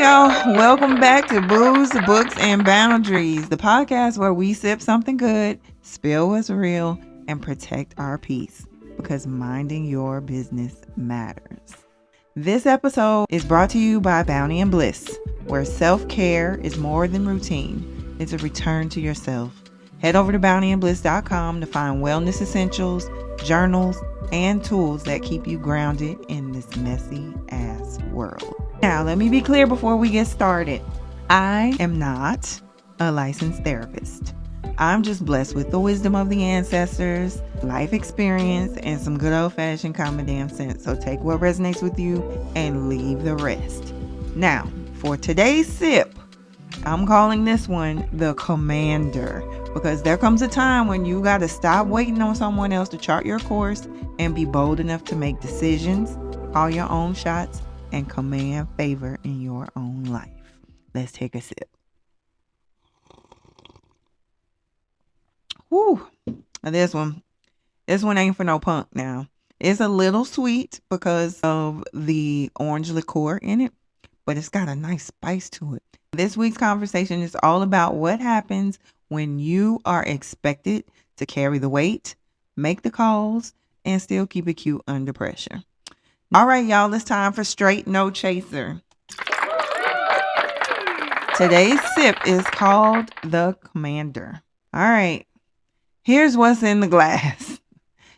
y'all. Welcome back to Booze, Books, and Boundaries, the podcast where we sip something good, spill what's real, and protect our peace because minding your business matters. This episode is brought to you by Bounty&Bliss, where self-care is more than routine. It's a return to yourself. Head over to bountyandbliss.com to find wellness essentials, journals, and tools that keep you grounded in this messy ass world. Now, let me be clear before we get started. I am not a licensed therapist. I'm just blessed with the wisdom of the ancestors, life experience, and some good old-fashioned common damn sense. So take what resonates with you and leave the rest. Now, for today's sip, I'm calling this one the Commander, because there comes a time when you got to stop waiting on someone else to chart your course and be bold enough to make decisions, call your own shots, and command favor in your own life. Let's take a sip. Whew. This one ain't for no punk now. It's a little sweet because of the orange liqueur in it, but it's got a nice spice to it. This week's conversation is all about what happens when you are expected to carry the weight, make the calls, and still keep it cute under pressure. All right, y'all, it's time for Straight No Chaser. Today's sip is called the Commander. All right, here's what's in the glass.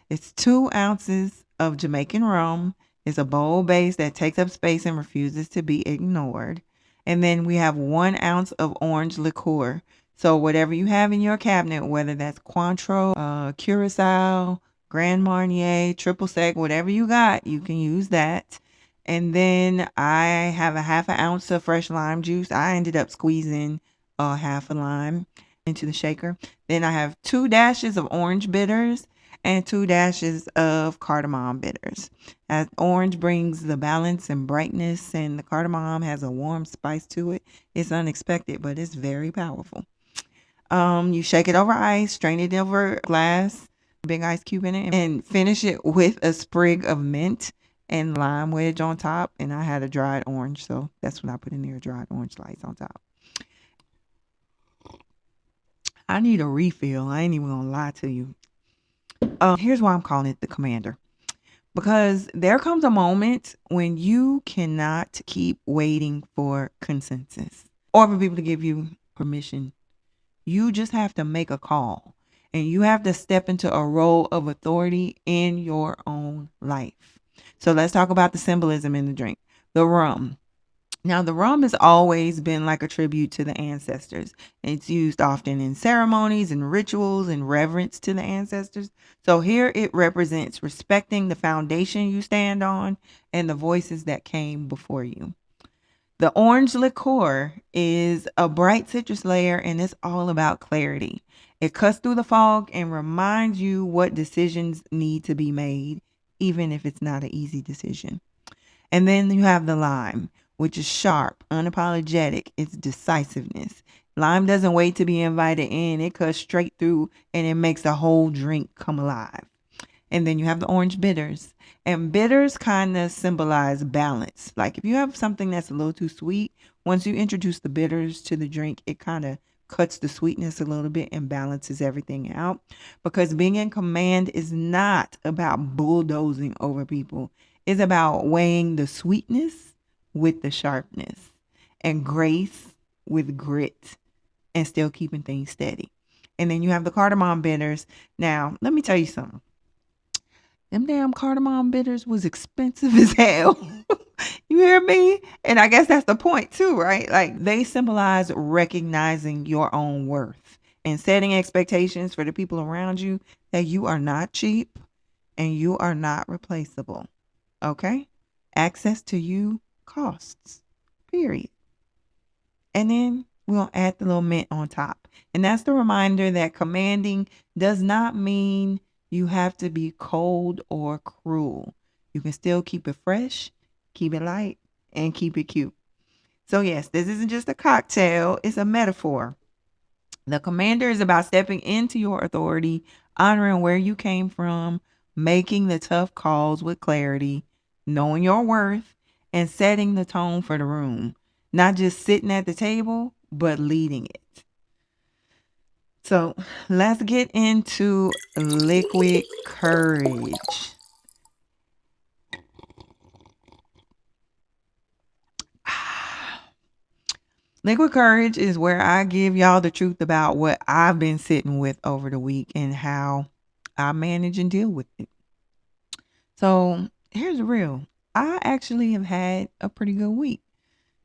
It's 2 ounces of Jamaican rum. It's a bold base that takes up space and refuses to be ignored. And then we have 1 ounce of orange liqueur. So whatever you have in your cabinet, whether that's Cointreau, Curacao, Grand Marnier, Triple Sec, whatever you got, you can use that. And then I have a half an ounce of fresh lime juice. I ended up squeezing half a lime into the shaker. Then I have 2 dashes of orange bitters and 2 dashes of cardamom bitters. As orange brings the balance and brightness, and the cardamom has a warm spice to it. It's unexpected, but it's very powerful. You shake it over ice, strain it over glass, big ice cube in it, and finish it with a sprig of mint and lime wedge on top. And I had a dried orange, so that's what I put in there, a dried orange slice on top. I need a refill. I ain't even gonna lie to you. Here's why I'm calling it the Commander. Because there comes a moment when you cannot keep waiting for consensus or for people to give you permission. You just have to make a call, and you have to step into a role of authority in your own life. So let's talk about the symbolism in the drink. The rum. Now, the rum has always been like a tribute to the ancestors. It's used often in ceremonies and rituals in reverence to the ancestors. So here it represents respecting the foundation you stand on and the voices that came before you. The orange liqueur is a bright citrus layer, and it's all about clarity. It cuts through the fog and reminds you what decisions need to be made, even if it's not an easy decision. And then you have the lime, which is sharp, unapologetic. It's decisiveness. Lime doesn't wait to be invited in. It cuts straight through, and it makes the whole drink come alive. And then you have the orange bitters. And bitters kind of symbolize balance. Like if you have something that's a little too sweet, once you introduce the bitters to the drink, it kind of cuts the sweetness a little bit and balances everything out. Because being in command is not about bulldozing over people. It's about weighing the sweetness with the sharpness and grace with grit and still keeping things steady. And then you have the cardamom bitters. Now, let me tell you something. Them damn cardamom bitters was expensive as hell. You hear me? And I guess that's the point too, right? Like they symbolize recognizing your own worth and setting expectations for the people around you that you are not cheap and you are not replaceable. Okay? Access to you costs. Period. And then we'll add the little mint on top. And that's the reminder that commanding does not mean you have to be cold or cruel. You can still keep it fresh, keep it light, and keep it cute. So yes, this isn't just a cocktail, it's a metaphor. The Commander is about stepping into your authority, honoring where you came from, making the tough calls with clarity, knowing your worth, and setting the tone for the room. not just sitting at the table, but leading it. So let's get into liquid courage. Liquid courage is where I give y'all the truth about what I've been sitting with over the week and how I manage and deal with it. So here's the real. I actually have had a pretty good week.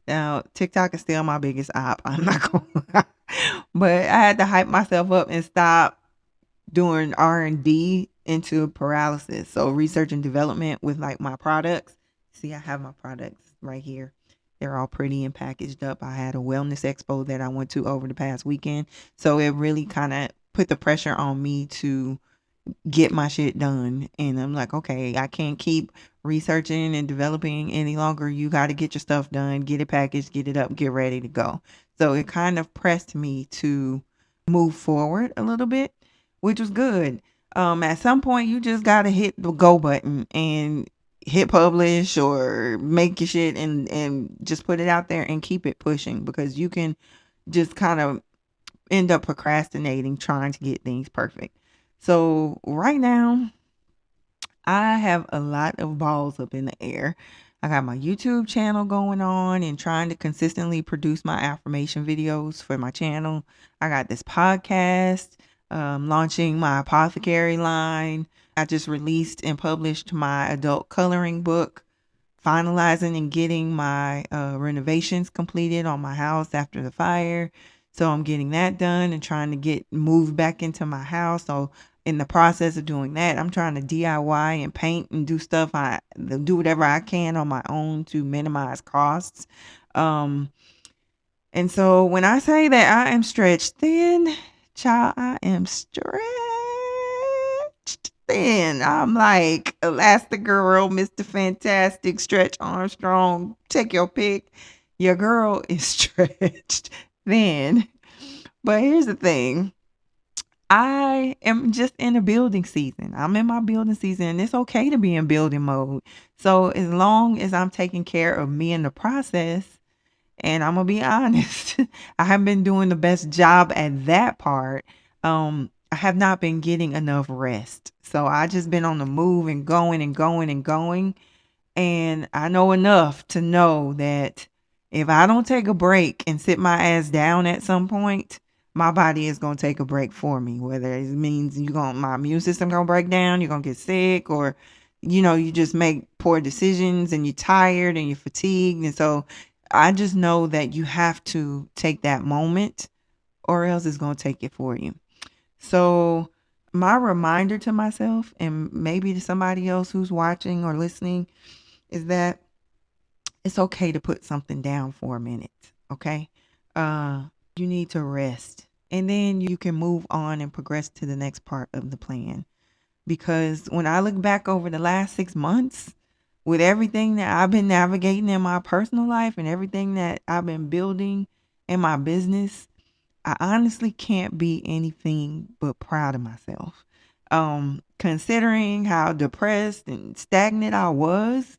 Now, TikTok is still my biggest op. I'm not going to lie. But I had to hype myself up and stop doing R&D into paralysis. So research and development with like my products. See, I have my products right here. They're all pretty and packaged up. I had a wellness expo that I went to over the past weekend. So it really kind of put the pressure on me to get my shit done. And I'm like, okay, I can't keep researching and developing any longer. You got to get your stuff done, get it packaged, get it up, get ready to go. So it kind of pressed me to move forward a little bit, which was good. At some point, you just got to hit the go button and hit publish or make your shit and just put it out there and keep it pushing, because you can just kind of end up procrastinating trying to get things perfect. So right now, I have a lot of balls up in the air. I got my YouTube channel going on and trying to consistently produce my affirmation videos for my channel. I got this podcast, launching my apothecary line. I just released and published my adult coloring book, finalizing and getting my renovations completed on my house after the fire. So I'm getting that done and trying to get moved back into my house. So in the process of doing that, I'm trying to DIY and paint and do stuff. I do whatever I can on my own to minimize costs. And so when I say that I am stretched thin, child, I am stretched thin. I'm like Elastigirl, Mr. Fantastic, Stretch Armstrong, take your pick. Your girl is stretched thin. But here's the thing. I am just in a building season. I'm in my building season, and it's okay to be in building mode. So as long as I'm taking care of me in the process, and I'm gonna be honest, I haven't been doing the best job at that part. I have not been getting enough rest. So I just been on the move and going and going and going. And I know enough to know that if I don't take a break and sit my ass down at some point, my body is going to take a break for me. Whether it means my immune system going to break down, you're going to get sick, or, you just make poor decisions and you're tired and you're fatigued. And so I just know that you have to take that moment or else it's going to take it for you. So my reminder to myself, and maybe to somebody else who's watching or listening, is that it's okay to put something down for a minute. Okay. You need to rest, and then you can move on and progress to the next part of the plan. Because when I look back over the last 6 months, with everything that I've been navigating in my personal life and everything that I've been building in my business, I honestly can't be anything but proud of myself. Considering how depressed and stagnant I was,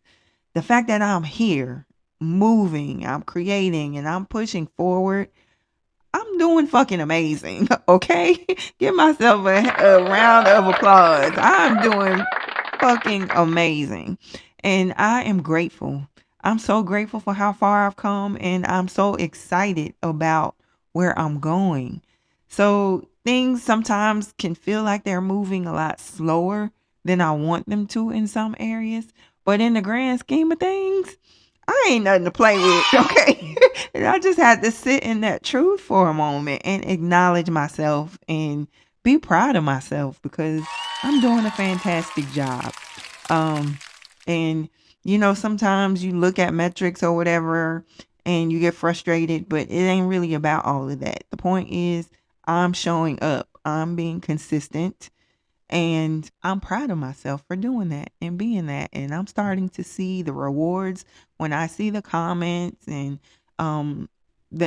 the fact that I'm here, moving, I'm creating, and I'm pushing forward, I'm doing fucking amazing. Okay? Give myself a round of applause. I'm doing fucking amazing. And I am grateful. I'm so grateful for how far I've come, and I'm so excited about where I'm going. So things sometimes can feel like they're moving a lot slower than I want them to in some areas. But in the grand scheme of things, I ain't nothing to play with, okay? And I just had to sit in that truth for a moment and acknowledge myself and be proud of myself, because I'm doing a fantastic job. And sometimes you look at metrics or whatever and you get frustrated, but it ain't really about all of that. The point is, I'm showing up, I'm being consistent, and I'm proud of myself for doing that and being that. And I'm starting to see the rewards when I see the comments and the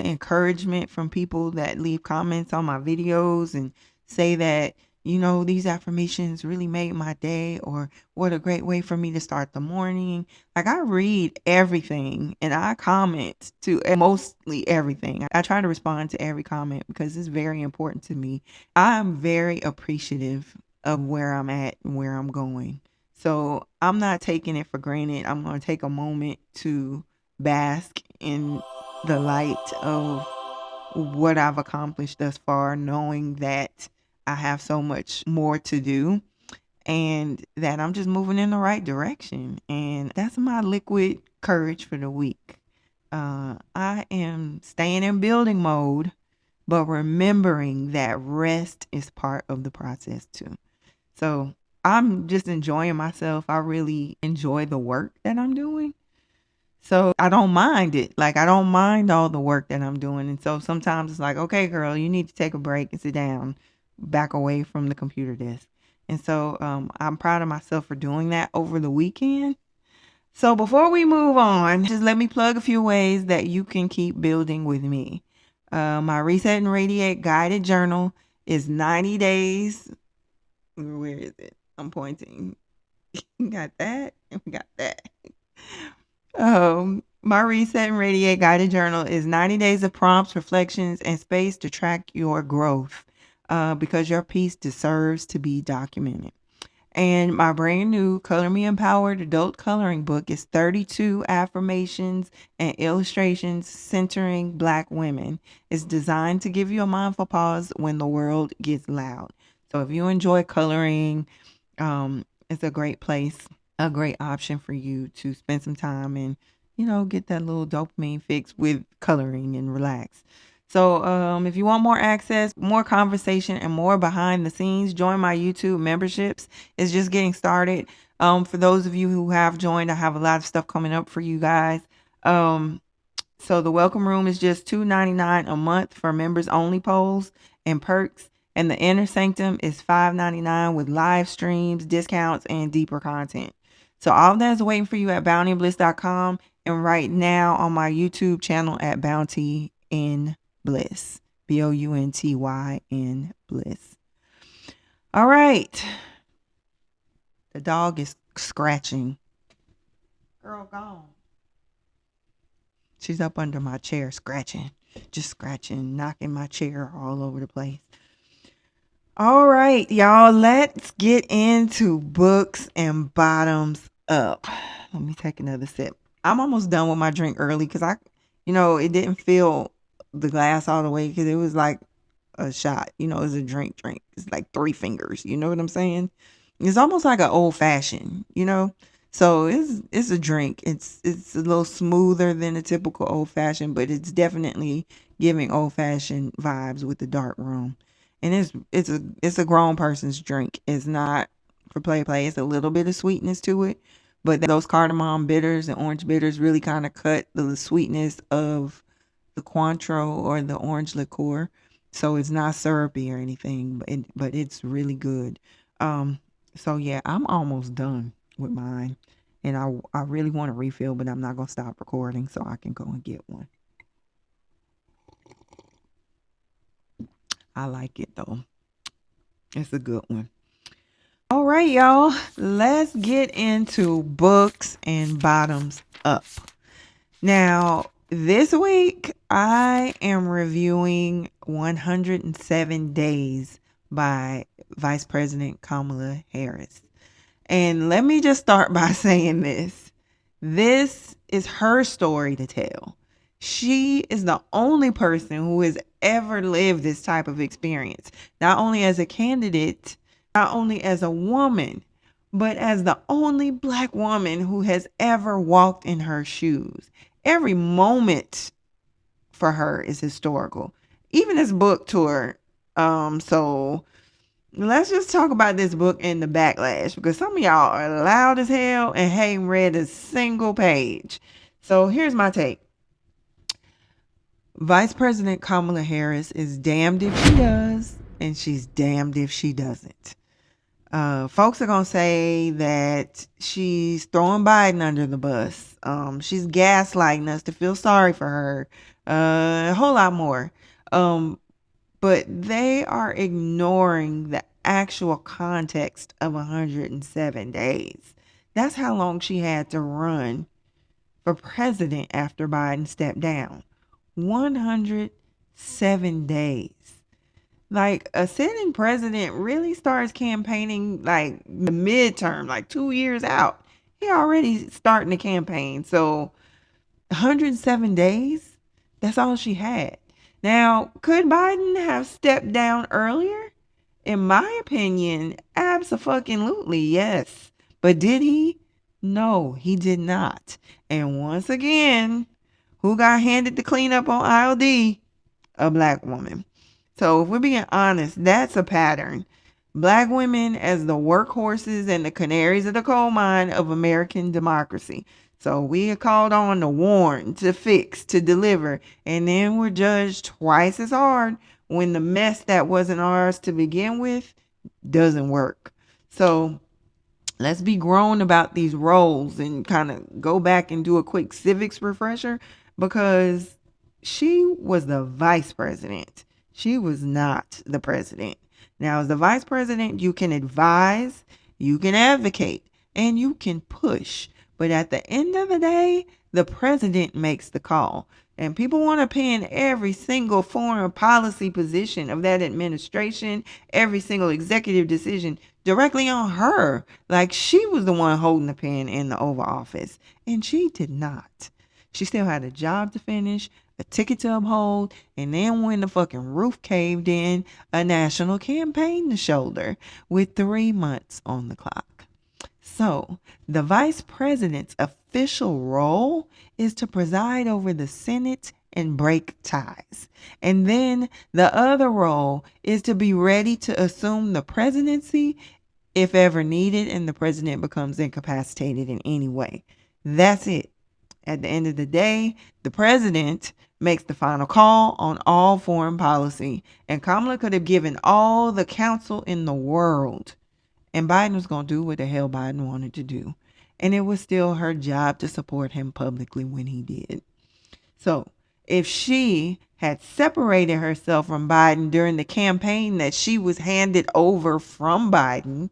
encouragement from people that leave comments on my videos and say that, these affirmations really made my day, or what a great way for me to start the morning. Like, I read everything and I comment to mostly everything. I try to respond to every comment because it's very important to me. I'm very appreciative of where I'm at and where I'm going. So I'm not taking it for granted. I'm going to take a moment to bask in the light of what I've accomplished thus far, knowing that I have so much more to do and that I'm just moving in the right direction. And that's my liquid courage for the week. I am staying in building mode, but remembering that rest is part of the process too. So I'm just enjoying myself. I really enjoy the work that I'm doing. So I don't mind it. Like, I don't mind all the work that I'm doing. And so sometimes it's like, okay, girl, you need to take a break and sit down, back away from the computer desk. And so I'm proud of myself for doing that over the weekend. So before we move on, just let me plug a few ways that you can keep building with me. My Reset and Radiate Guided Journal is 90 days. Where is it? I'm pointing. We got that and we got that. My Reset and Radiate Guided Journal is 90 days of prompts, reflections, and space to track your growth, because your piece deserves to be documented. And my brand new Color Me Empowered adult coloring book is 32 affirmations and illustrations centering Black women. It's designed to give you a mindful pause when the world gets loud. So if you enjoy coloring, it's a great place, a great option for you to spend some time and, get that little dopamine fix with coloring and relax. So if you want more access, more conversation, and more behind the scenes, join my YouTube memberships. It's just getting started. For those of you who have joined, I have a lot of stuff coming up for you guys. So the welcome room is just $2.99 a month for members only polls and perks. And the inner sanctum is $5.99 with live streams, discounts, and deeper content. So all that is waiting for you at Bounty&Bliss.com and right now on my YouTube channel at Bounty&Bliss. BOUNTYN Bliss. All right. The dog is scratching. Girl, gone. She's up under my chair scratching. Just scratching, knocking my chair all over the place. All right, y'all, let's get into books and bottoms up. Let me take another sip. I'm almost done with my drink early because it didn't fill the glass all the way because it was like a shot. It was a drink. It's like 3 fingers. You know what I'm saying? It's almost like an old fashioned, So it's a drink. It's a little smoother than a typical old fashioned, but it's definitely giving old fashioned vibes with the dark rum. And it's a grown person's drink. It's not for play. It's a little bit of sweetness to it, but those cardamom bitters and orange bitters really kind of cut the sweetness of the Cointreau or the orange liqueur. So it's not syrupy or anything, but it's really good. So yeah, I'm almost done with mine, and I really want to refill, but I'm not gonna stop recording so I can go and get one. I like it though. It's a good one. All right, y'all. Let's get into books and bottoms up. Now, this week I am reviewing 107 Days by Vice President Kamala Harris. And let me just start by saying this. This is her story to tell. She is the only person who has ever lived this type of experience, not only as a candidate, not only as a woman, but as the only Black woman who has ever walked in her shoes. Every moment for her is historical, even this book tour. So let's just talk about this book and the backlash, because some of y'all are loud as hell and haven't read a single page. So here's my take. Vice President Kamala Harris is damned if she does, and she's damned if she doesn't. Folks are going to say that she's throwing Biden under the bus. She's gaslighting us to feel sorry for her. A whole lot more. But they are ignoring actual context of 107 days. That's how long she had to run for president after Biden stepped down. 107 days. Like, a sitting president really starts campaigning like the midterm, like 2 years out. He already starting the campaign. So 107 days, that's all she had. Now, could Biden have stepped down earlier? In my opinion, abso-fucking-lutely, yes. But did he? No, he did not. And once again, who got handed the cleanup on ILD? A black woman. So if we're being honest, that's a pattern. Black women as the workhorses and the canaries of the coal mine of American democracy. So we are called on to warn, to fix, to deliver, and then we're judged twice as hard when the mess that wasn't ours to begin with doesn't work. So let's be grown about these roles and kind of go back and do a quick civics refresher, because she was the vice president. She was not the president. Now, as the vice president, you can advise, you can advocate, and you can push. But at the end of the day, the president makes the call. And people want to pin every single foreign policy position of that administration, every single executive decision directly on her. Like she was the one holding the pen in the Oval Office. And she did not. She still had a job to finish, a ticket to uphold, and then when the fucking roof caved in, a national campaign to shoulder with 3 months on the clock. So, the vice president's official role is to preside over the Senate and break ties. And then the other role is to be ready to assume the presidency if ever needed and the president becomes incapacitated in any way. That's it. At the end of the day, the president makes the final call on all foreign policy. And Kamala could have given all the counsel in the world, and Biden was going to do what the hell Biden wanted to do. And it was still her job to support him publicly when he did. So if she had separated herself from Biden during the campaign that she was handed over from Biden,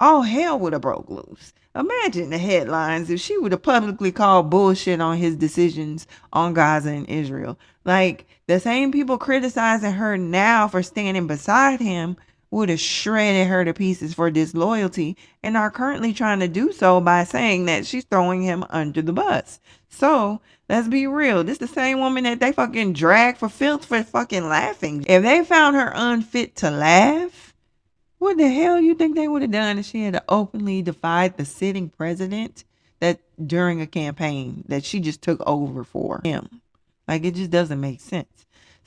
all hell would have broke loose. Imagine the headlines if she would have publicly called bullshit on his decisions on Gaza and Israel. Like, the same people criticizing her now for standing beside him would have shredded her to pieces for disloyalty and are currently trying to do so by saying that she's throwing him under the bus. So let's be real. This the same woman that they fucking dragged for filth for fucking laughing. If they found her unfit to laugh, what the hell you think they would have done if she had openly defied the sitting president that during a campaign that she just took over for him? Like, it just doesn't make sense.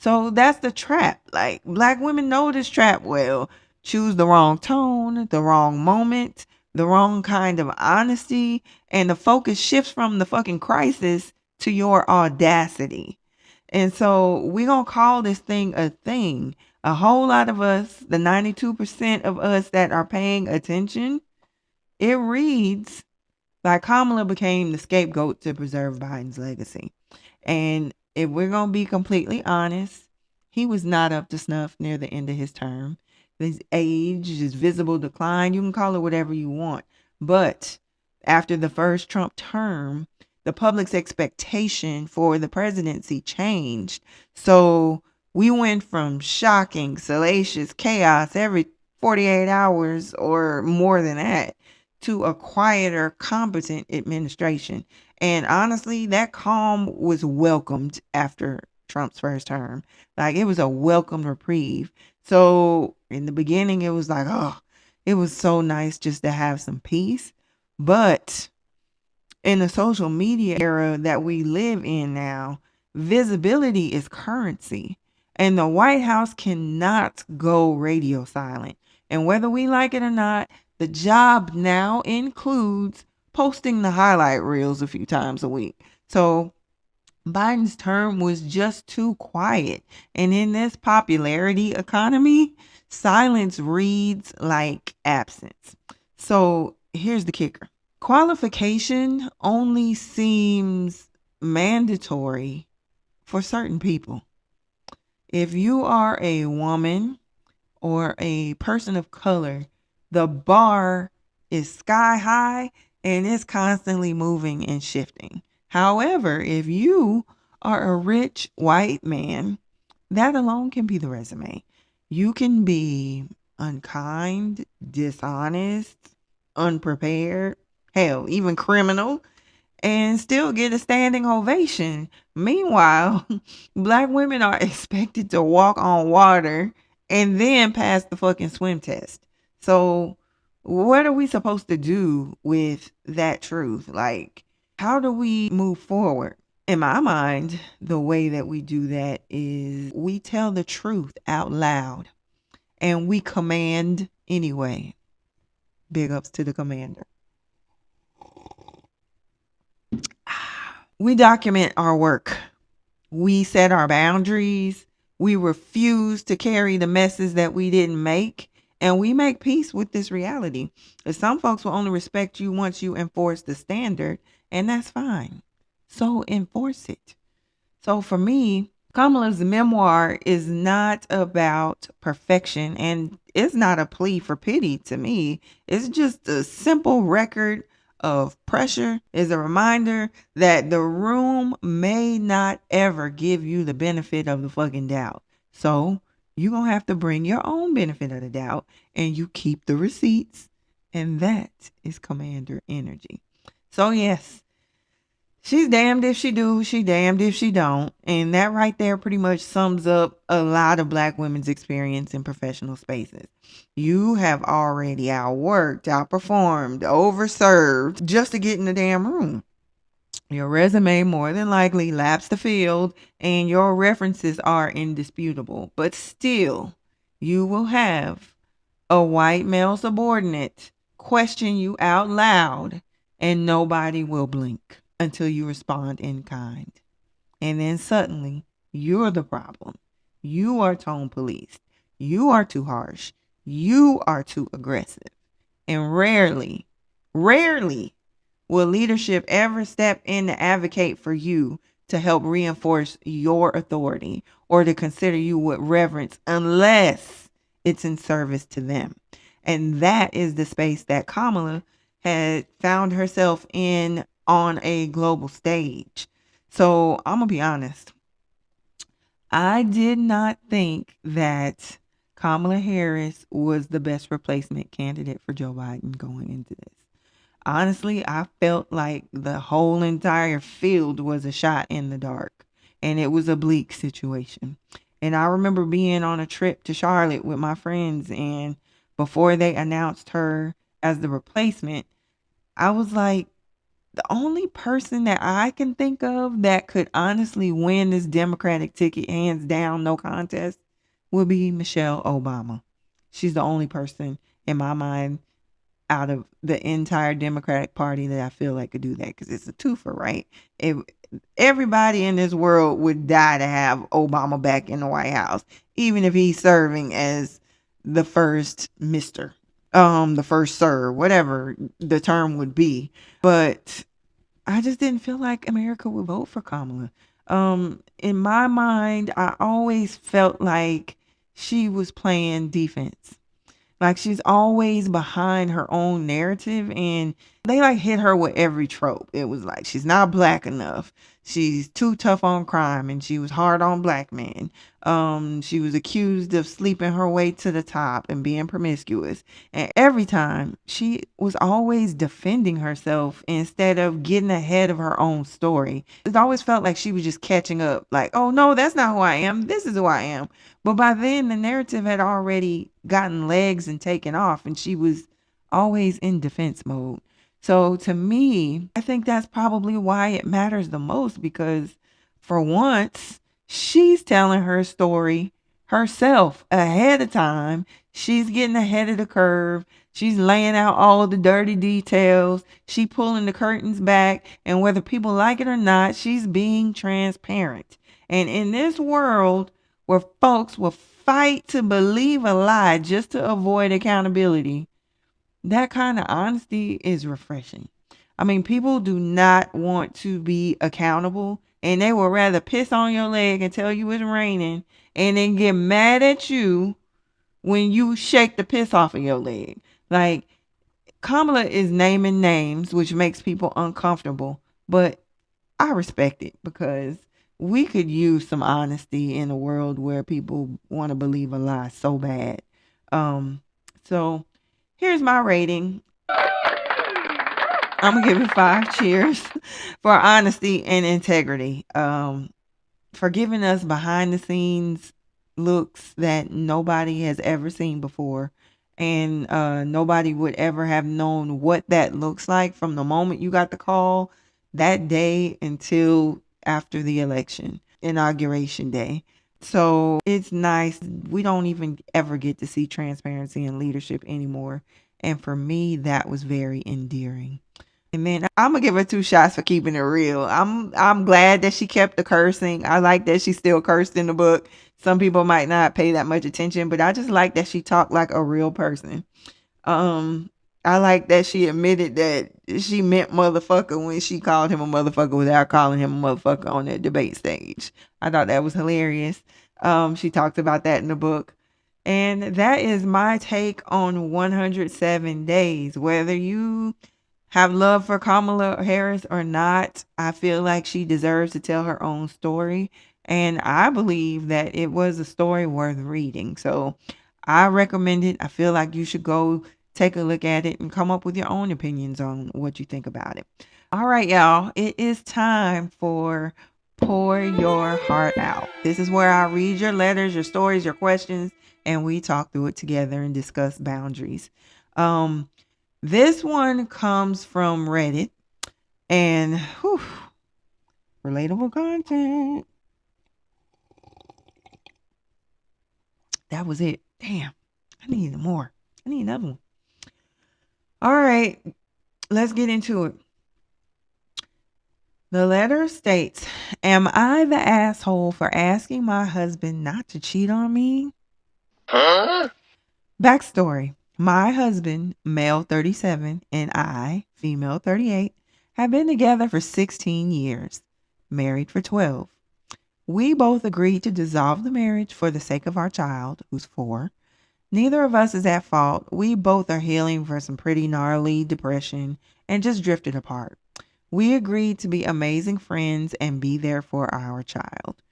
So that's the trap. Like, black women know this trap well. Choose the wrong tone, the wrong moment, the wrong kind of honesty, and the focus shifts from the fucking crisis to your audacity. And so we're going to call this thing a thing. A whole lot of us, the 92% of us that are paying attention, it reads like Kamala became the scapegoat to preserve Biden's legacy. And if we're going to be completely honest, he was not up to snuff near the end of his term. His age, his visible decline, you can call it whatever you want. But after the first Trump term, the public's expectation for the presidency changed. So we went from shocking, salacious chaos every 48 hours or more than that to a quieter, competent administration. And honestly, that calm was welcomed after Trump's first term. Like, it was a welcome reprieve. So in the beginning, it was like, oh, it was so nice just to have some peace. But in the social media era that we live in now, visibility is currency. And the White House cannot go radio silent. And whether we like it or not, the job now includes posting the highlight reels a few times a week. So Biden's term was just too quiet. And in this popularity economy, silence reads like absence. So here's the kicker. Qualification only seems mandatory for certain people. If you are a woman or a person of color, the bar is sky high and it's constantly moving and shifting. However, if you are a rich white man, that alone can be the resume. You can be unkind, dishonest, unprepared, hell, even criminal, and still get a standing ovation. Meanwhile, black women are expected to walk on water and then pass the fucking swim test. So, what are we supposed to do with that truth? Like, how do we move forward? In my mind, the way that we do that is we tell the truth out loud and we command anyway. Big ups to the commander. We document our work. We set our boundaries. We refuse to carry the messes that we didn't make. And we make peace with this reality. Some folks will only respect you once you enforce the standard, and that's fine. So enforce it. So for me, Kamala's memoir is not about perfection, and it's not a plea for pity to me. It's just a simple record of pressure. Is a reminder that the room may not ever give you the benefit of the fucking doubt. So you're going to have to bring your own benefit of the doubt, and you keep the receipts. And that is commander energy. So yes, she's damned if she do, she damned if she don't. And that right there pretty much sums up a lot of black women's experience in professional spaces. You have already outworked, outperformed, overserved just to get in the damn room. Your resume more than likely laps the field and your references are indisputable. But still, you will have a white male subordinate question you out loud and nobody will blink until you respond in kind. And then suddenly, you're the problem. You are tone policed. You are too harsh. You are too aggressive. And rarely will leadership ever step in to advocate for you to help reinforce your authority or to consider you with reverence unless it's in service to them. And that is the space that Kamala had found herself in on a global stage. So I'm going to be honest. I did not think that Kamala Harris was the best replacement candidate for Joe Biden going into this. Honestly, I felt like the whole entire field was a shot in the dark and it was a bleak situation. And I remember being on a trip to Charlotte with my friends, and before they announced her as the replacement, I was like, the only person that I can think of that could honestly win this Democratic ticket, hands down, no contest, would be Michelle Obama. She's the only person in my mind out of the entire Democratic Party that I feel like could do that, because it's a twofer, right? Everybody in this world would die to have Obama back in the White House, even if he's serving as the first Mr. The first Sir, whatever the term would be. But I just didn't feel like America would vote for Kamala. In my mind, I always felt like she was playing defense. Like she's always behind her own narrative, and they like hit her with every trope. It was like she's not black enough. She's too tough on crime, and she was hard on black men. She was accused of sleeping her way to the top and being promiscuous. And every time she was always defending herself instead of getting ahead of her own story. It always felt like she was just catching up. Like, oh no, that's not who I am. This is who I am. But by then the narrative had already gotten legs and taken off, and she was always in defense mode. So to me, I think that's probably why it matters the most, because for once, she's telling her story herself ahead of time. She's getting ahead of the curve. She's laying out all the dirty details. She pulling the curtains back. And whether people like it or not, she's being transparent. And in this world where folks will fight to believe a lie just to avoid accountability, that kind of honesty is refreshing. I mean, people do not want to be accountable, and they would rather piss on your leg and tell you it's raining and then get mad at you when you shake the piss off of your leg. Like, Kamala is naming names, which makes people uncomfortable, but I respect it because we could use some honesty in a world where people want to believe a lie so bad. Um, so here's my rating. I'm gonna give it 5 cheers for honesty and integrity. For giving us behind the scenes looks that nobody has ever seen before. And nobody would ever have known what that looks like from the moment you got the call that day until after the election, inauguration day. So it's nice. We don't even ever get to see transparency and leadership anymore. And for me, that was very endearing. And then I'm gonna give her 2 shots for keeping it real. I'm glad that she kept the cursing. I like that she still cursed in the book. Some people might not pay that much attention, but I just like that she talked like a real person. Um, I like that she admitted that she meant motherfucker when she called him a motherfucker without calling him a motherfucker on that debate stage. I thought that was hilarious. She talked about that in the book. And that is my take on 107 days. Whether you have love for Kamala Harris or not, I feel like she deserves to tell her own story. And I believe that it was a story worth reading. So I recommend it. I feel like you should go take a look at it and come up with your own opinions on what you think about it. All right, y'all. It is time for Pour Your Heart Out. This is where I read your letters, your stories, your questions, and we talk through it together and discuss boundaries. This one comes from Reddit and relatable content. That was it. Damn, I need more. I need another one. All right, let's get into it. The letter states, am I the asshole for asking my husband not to cheat on me? Huh? Backstory. My husband, male 37, and I, female 38, have been together for 16 years, married for 12. We both agreed to dissolve the marriage for the sake of our child, who's 4. Neither of us is at fault. We both are healing for some pretty gnarly depression and just drifted apart. We agreed to be amazing friends and be there for our child.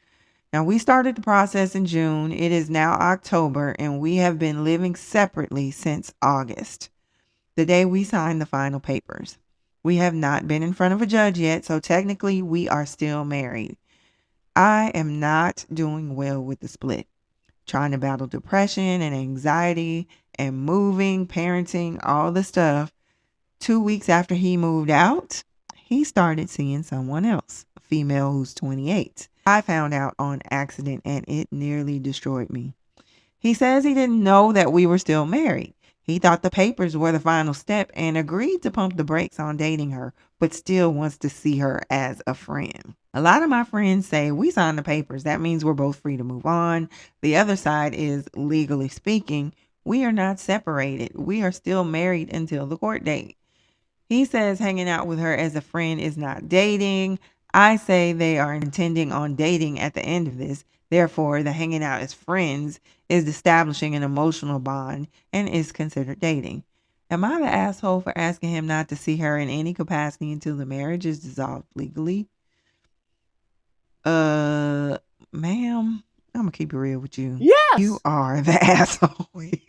Now, we started the process in June. It is now October, and we have been living separately since August, the day we signed the final papers. We have not been in front of a judge yet, so technically we are still married. I am not doing well with the split, trying to battle depression and anxiety and moving, parenting, all the stuff. 2 weeks after he moved out, he started seeing someone else, a female who's 28. I found out on accident and it nearly destroyed me. He says he didn't know that we were still married. He thought the papers were the final step and agreed to pump the brakes on dating her, but still wants to see her as a friend. A lot of my friends say we signed the papers. That means we're both free to move on. The other side is, legally speaking, we are not separated. We are still married until the court date. He says hanging out with her as a friend is not dating. I say they are intending on dating at the end of this. Therefore, the hanging out as friends is establishing an emotional bond and is considered dating. Am I the asshole for asking him not to see her in any capacity until the marriage is dissolved legally? Ma'am, I'm gonna keep it real with you. Yes. You are the asshole here.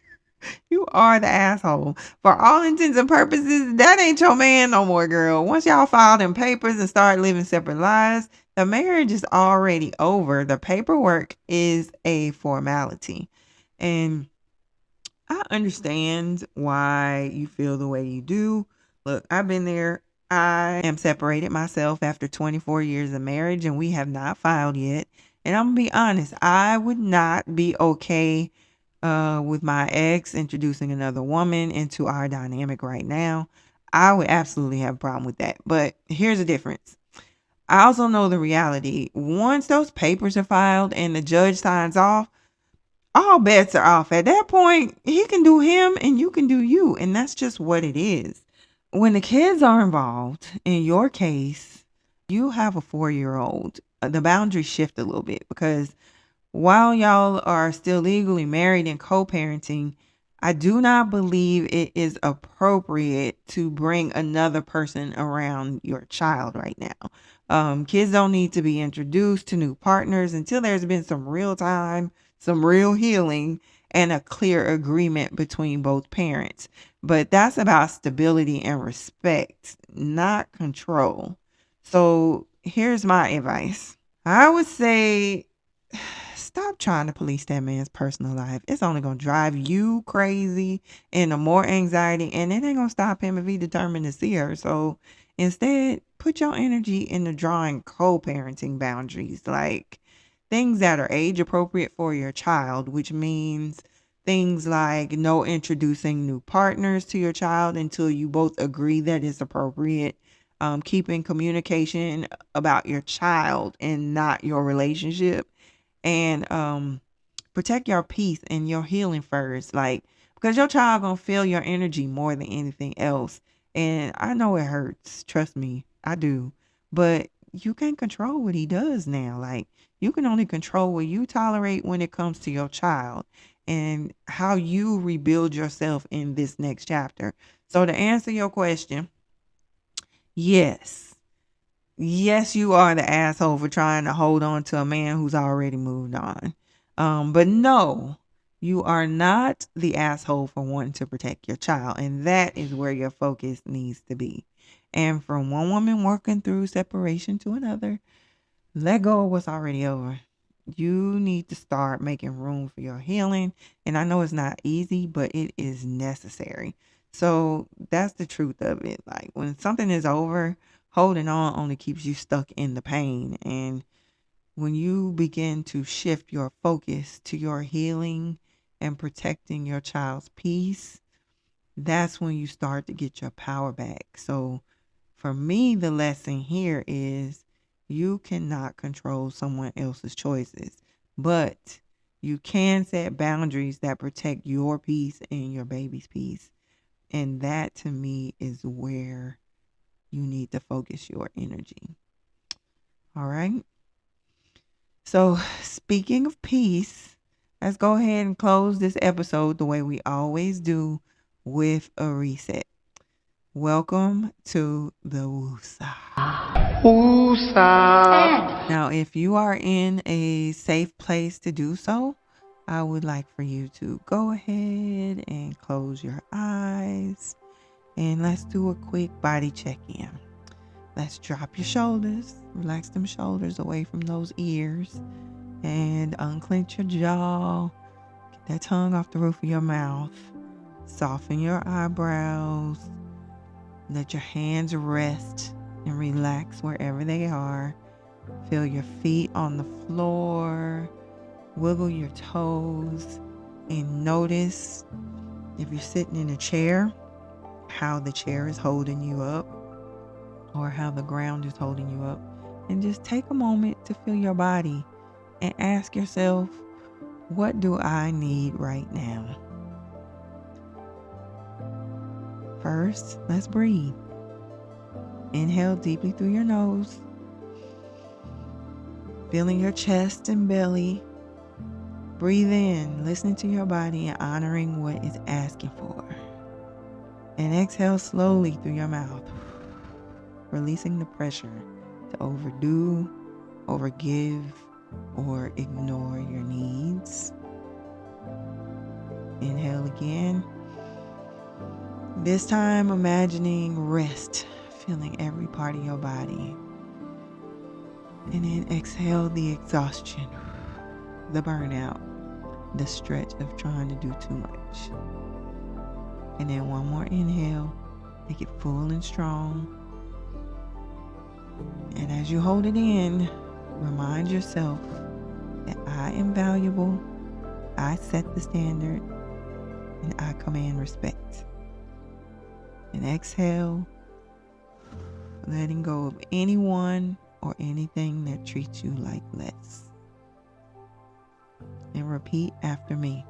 You are the asshole. For all intents and purposes, that ain't your man no more, girl. Once y'all file them papers and start living separate lives, the marriage is already over. The paperwork is a formality. And I understand why you feel the way you do. Look, I've been there. I am separated myself after 24 years of marriage, and we have not filed yet. And I'm going to be honest, I would not be okay with my ex introducing another woman into our dynamic right now. I would absolutely have a problem with that. But here's the difference. I also know the reality. Once those papers are filed and the judge signs off, all bets are off. At that point, he can do him and you can do you. And that's just what it is. When the kids are involved, in your case, you have a 4-year-old. The boundaries shift a little bit because while y'all are still legally married and co-parenting, I do not believe it is appropriate to bring another person around your child right now. Kids don't need to be introduced to new partners until there's been some real time, some real healing, and a clear agreement between both parents. But that's about stability and respect, not control. So here's my advice. I would say stop trying to police that man's personal life. It's only going to drive you crazy into more anxiety, and it ain't going to stop him if he determined to see her. So instead, put your energy into drawing co-parenting boundaries, like things that are age appropriate for your child, which means things like no introducing new partners to your child until you both agree that it's appropriate. Keeping communication about your child and not your relationship, and protect your peace and your healing first, like, because your child gonna feel your energy more than anything else. And I know it hurts, trust me, I do, but you can't control what he does now. Like, you can only control what you tolerate when it comes to your child and how you rebuild yourself in this next chapter. So to answer your question, yes. Yes, you are the asshole for trying to hold on to a man who's already moved on. But no, you are not the asshole for wanting to protect your child. And that is where your focus needs to be. And from one woman working through separation to another, let go of what's already over. You need to start making room for your healing. And I know it's not easy, but it is necessary. So that's the truth of it. Like, when something is over, holding on only keeps you stuck in the pain. And when you begin to shift your focus to your healing and protecting your child's peace, that's when you start to get your power back. So for me, the lesson here is you cannot control someone else's choices, but you can set boundaries that protect your peace and your baby's peace. And that, to me, is where you need to focus your energy. All right. So speaking of peace, let's go ahead and close this episode the way we always do, with a reset. Welcome to the Woosah. Woosah. Now, if you are in a safe place to do so, I would like for you to go ahead and close your eyes. And let's do a quick body check-in. Let's drop your shoulders. Relax them shoulders away from those ears. And unclench your jaw. Get that tongue off the roof of your mouth. Soften your eyebrows. Let your hands rest and relax wherever they are. Feel your feet on the floor. Wiggle your toes. And notice, if you're sitting in a chair, how the chair is holding you up, or how the ground is holding you up. And just take a moment to feel your body and ask yourself, what do I need right now? First, let's breathe. Inhale deeply through your nose, feeling your chest and belly. Breathe in, listening to your body and honoring what it's asking for. And exhale slowly through your mouth, releasing the pressure to overdo, overgive, or ignore your needs. Inhale again. This time, imagining rest, feeling every part of your body. And then exhale the exhaustion, the burnout, the stretch of trying to do too much. And then one more inhale, make it full and strong. And as you hold it in, remind yourself that I am valuable, I set the standard, and I command respect. And exhale, letting go of anyone or anything that treats you like less. And repeat after me.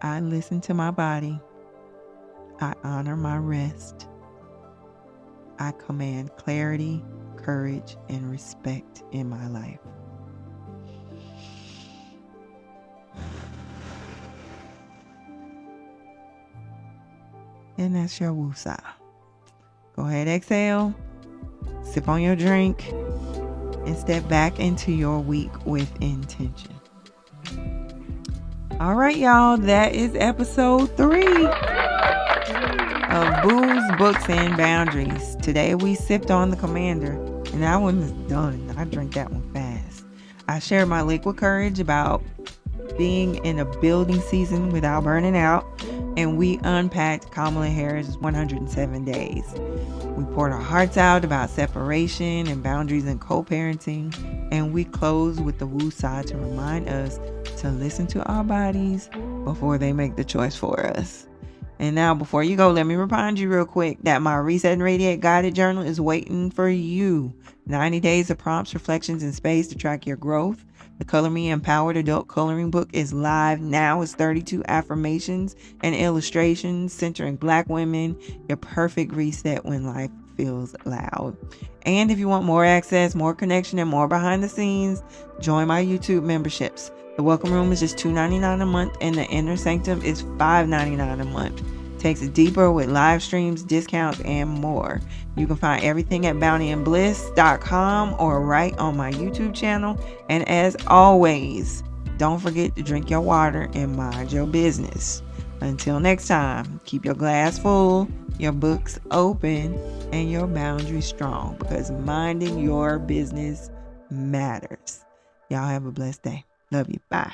I listen to my body. I honor my rest. I command clarity, courage, and respect in my life. And that's your woosah. Go ahead, exhale, sip on your drink, and step back into your week with intention. All right, y'all, that is episode 3 of Booze, Books, and Boundaries. Today we sipped on the Commander, and that one is done. I drank that one fast. I shared my liquid courage about being in a building season without burning out, and we unpacked Kamala Harris' 107 days. We poured our hearts out about separation and boundaries and co-parenting, and we closed with the woosah to remind us to listen to our bodies before they make the choice for us. And now, before you go, let me remind you real quick that my Reset and Radiate Guided Journal is waiting for you. 90 days of prompts, reflections, and space to track your growth. The Color Me Empowered Adult Coloring Book is live now. It's 32 affirmations and illustrations centering Black women, your perfect reset when life feels loud. And if you want more access, more connection, and more behind the scenes, join my YouTube memberships. The Welcome Room is just $2.99 a month, and the Inner Sanctum is $5.99 a month. Takes it deeper with live streams, discounts, and more. You can find everything at Bounty&Bliss.com or right on my YouTube channel. And as always, don't forget to drink your water and mind your business. Until next time, keep your glass full, your books open, and your boundaries strong, because minding your business matters. Y'all have a blessed day. Love you. Bye.